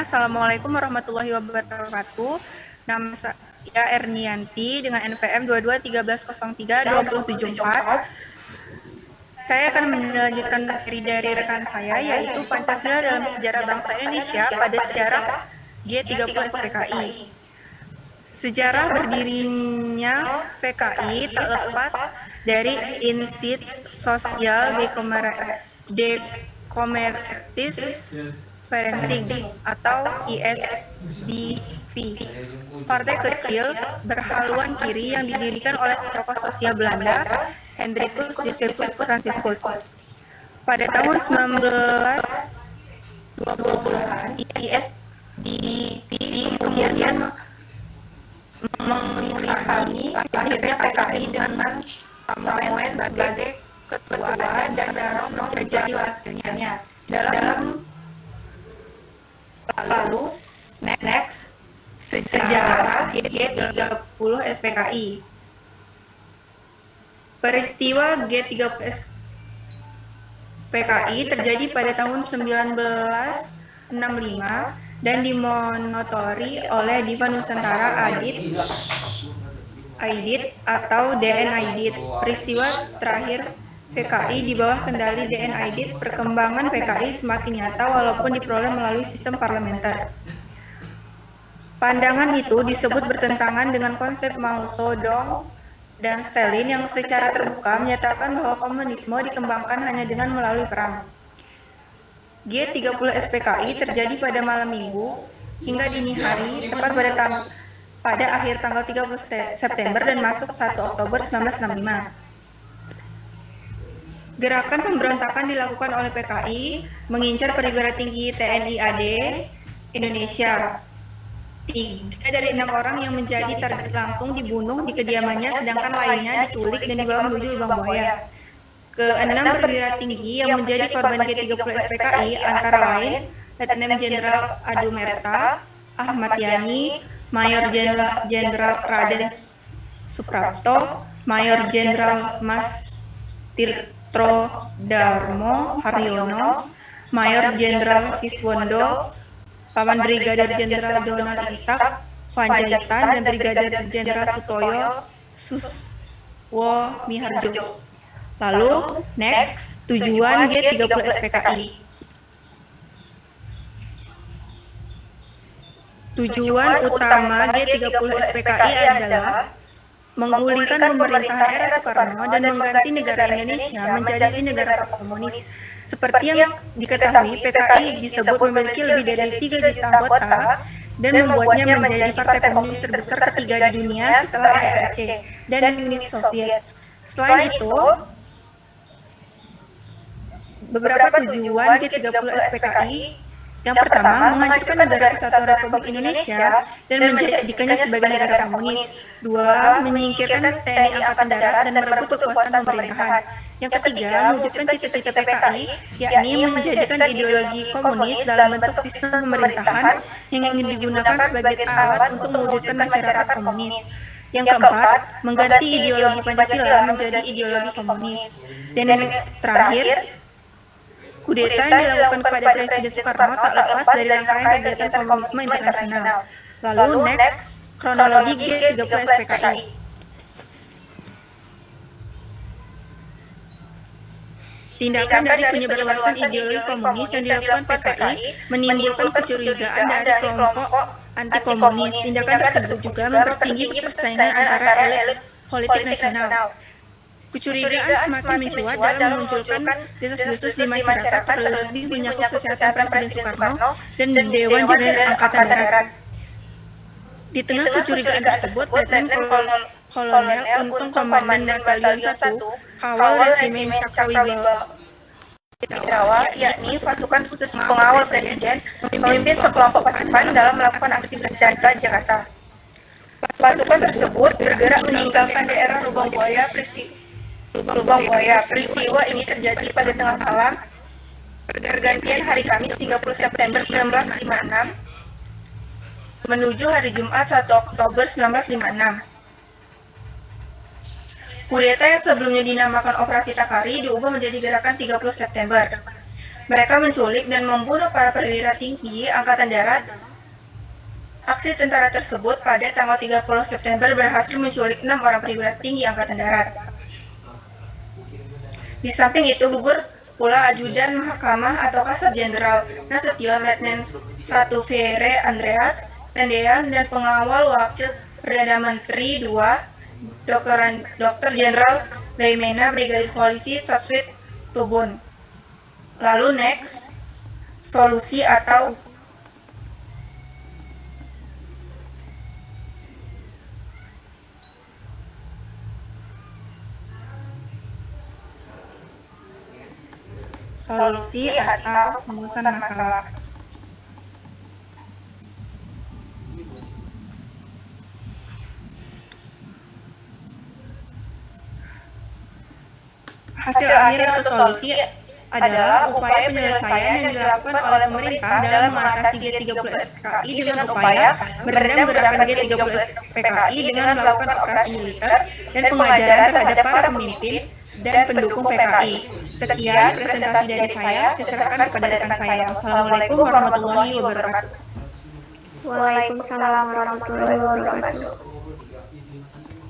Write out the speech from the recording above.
Assalamualaikum warahmatullahi wabarakatuh. Nama saya Ernianti dengan NPM 2213032074. Saya akan melanjutkan materi dari rekan saya, yaitu Pancasila dalam Sejarah Bangsa Indonesia pada sejarah G30 SPKI. Sejarah berdirinya PKI tak lepas dari insight sosial dekomertis Ferencing atau ISDV, partai kecil berhaluan kiri yang didirikan oleh tokoh sosial Belanda Hendrikus Josephus Franciscus. Pada tahun 1920-an, ISDV kemudian mengilhami akhirnya PKI dengan Samuel sebagai ketua dan Darno menjadi wakilnya. Lalu, next, sejarah G30 SPKI. Peristiwa G30 SPKI terjadi pada tahun 1965 dan dimotori oleh Diva Nusantara Aidit atau DN Aidit. Peristiwa terakhir PKI di bawah kendali DN Aidit, perkembangan PKI semakin nyata walaupun diperoleh melalui sistem parlementer. Pandangan itu disebut bertentangan dengan konsep Mao Zedong dan Stalin yang secara terbuka menyatakan bahwa komunisme dikembangkan hanya dengan melalui perang. G30 SPKI terjadi pada malam Minggu hingga dini hari, tepat pada akhir tanggal 30 September dan masuk 1 Oktober 1965. Gerakan pemberontakan dilakukan oleh PKI mengincar perwira tinggi TNI AD Indonesia. 3 dari 6 orang yang menjadi target langsung dibunuh di kediamannya, sedangkan lainnya diculik dan dibawa menuju lubang buaya. Ke-6 perwira tinggi yang menjadi korban G30 SPKI antara lain Letnan Jenderal Adumerta, Ahmad Yani, Mayor Jenderal Raden Suprapto, Mayor Jenderal Mas Tirtodharmo Haryono, Mayor Jenderal Siswondo, Paman Brigadir Jenderal Donald Ishak Panjaitan, dan Brigadir Jenderal Sutoyo Suswo Miharjo. Lalu, next, tujuan G30 SPKI. Tujuan utama G30 SPKI adalah menggulingkan pemerintahan era Soekarno dan mengganti negara Indonesia menjadi negara komunis. Seperti yang diketahui, PKI disebut memiliki lebih dari 3 juta anggota dan membuatnya menjadi partai komunis terbesar ketiga di dunia setelah RRC dan Uni Soviet. Selain itu, beberapa tujuan G30 SPKI: yang pertama, menghancurkan negara Kesatuan Republik Indonesia dan menjadikannya sebagai negara komunis. 2. Menyingkirkan TNI Angkatan Darat dan merebut kekuasaan pemerintahan. Yang ketiga, mewujudkan cita-cita PKI, yakni menjadikan ideologi komunis dalam bentuk sistem pemerintahan yang digunakan sebagai alat untuk mewujudkan masyarakat komunis. Yang keempat, mengganti ideologi Pancasila menjadi ideologi komunis. Dan yang terakhir, kudeta yang dilakukan kepada Presiden Soekarno tak lepas dari rangkaian kegiatan komunisme internasional. Lalu, next, kronologi G30 SPKI. Tindakan dari penyebarluasan ideologi komunis yang dilakukan PKI menimbulkan kecurigaan dari kelompok anti-komunis. Tindakan tersebut juga mempertinggi persaingan antara elit politik nasional. Kecurigaan semakin mencuat dalam memunculkan desas-desus di masyarakat, terlebih menyangkut kesehatan Presiden Soekarno dan Dewan Jenderal Angkatan Darat. Di tengah kecurigaan tersebut, Letnan Kolonel Untung Komandan Batalion 1 Kawal Resimen Cakrawirawa, yakni pasukan khusus pengawal Presiden, memimpin sekelompok pasukan dalam melakukan aksi bersenjata di Jakarta. Pasukan tersebut bergerak meninggalkan daerah Lubang Buaya. Peristiwa ini terjadi pada tengah malam pergantian hari Kamis 30 September 1956 menuju hari Jumat 1 Oktober 1956. Kudeta yang sebelumnya dinamakan Operasi Takari diubah menjadi Gerakan 30 September. Mereka menculik dan membunuh para perwira tinggi Angkatan Darat. Aksi tentara tersebut pada tanggal 30 September berhasil menculik 6 orang perwira tinggi Angkatan Darat. Di samping itu gugur pula Ajudan Mahkamah atau Kasat Jenderal Nasution Letnan 1 Vere Andreas Tendean dan pengawal Wakil Perdana Menteri 2 Dr. Jenderal Daimena Brigadir Polisi Saswit Tubun. Lalu next, solusi atau rumusan masalah. Hasil akhir atau solusi adalah upaya penyelesaian yang dilakukan oleh pemerintah dalam mengatasi G30S-PKI dengan upaya meredam gerakan G30S-PKI dengan melakukan operasi militer dan pengajaran terhadap para pemimpin dan pendukung PKI. Sekian presentasi dari saya serahkan kepada rekan saya. Wassalamualaikum warahmatullahi wabarakatuh. Waalaikumsalam warahmatullahi wabarakatuh.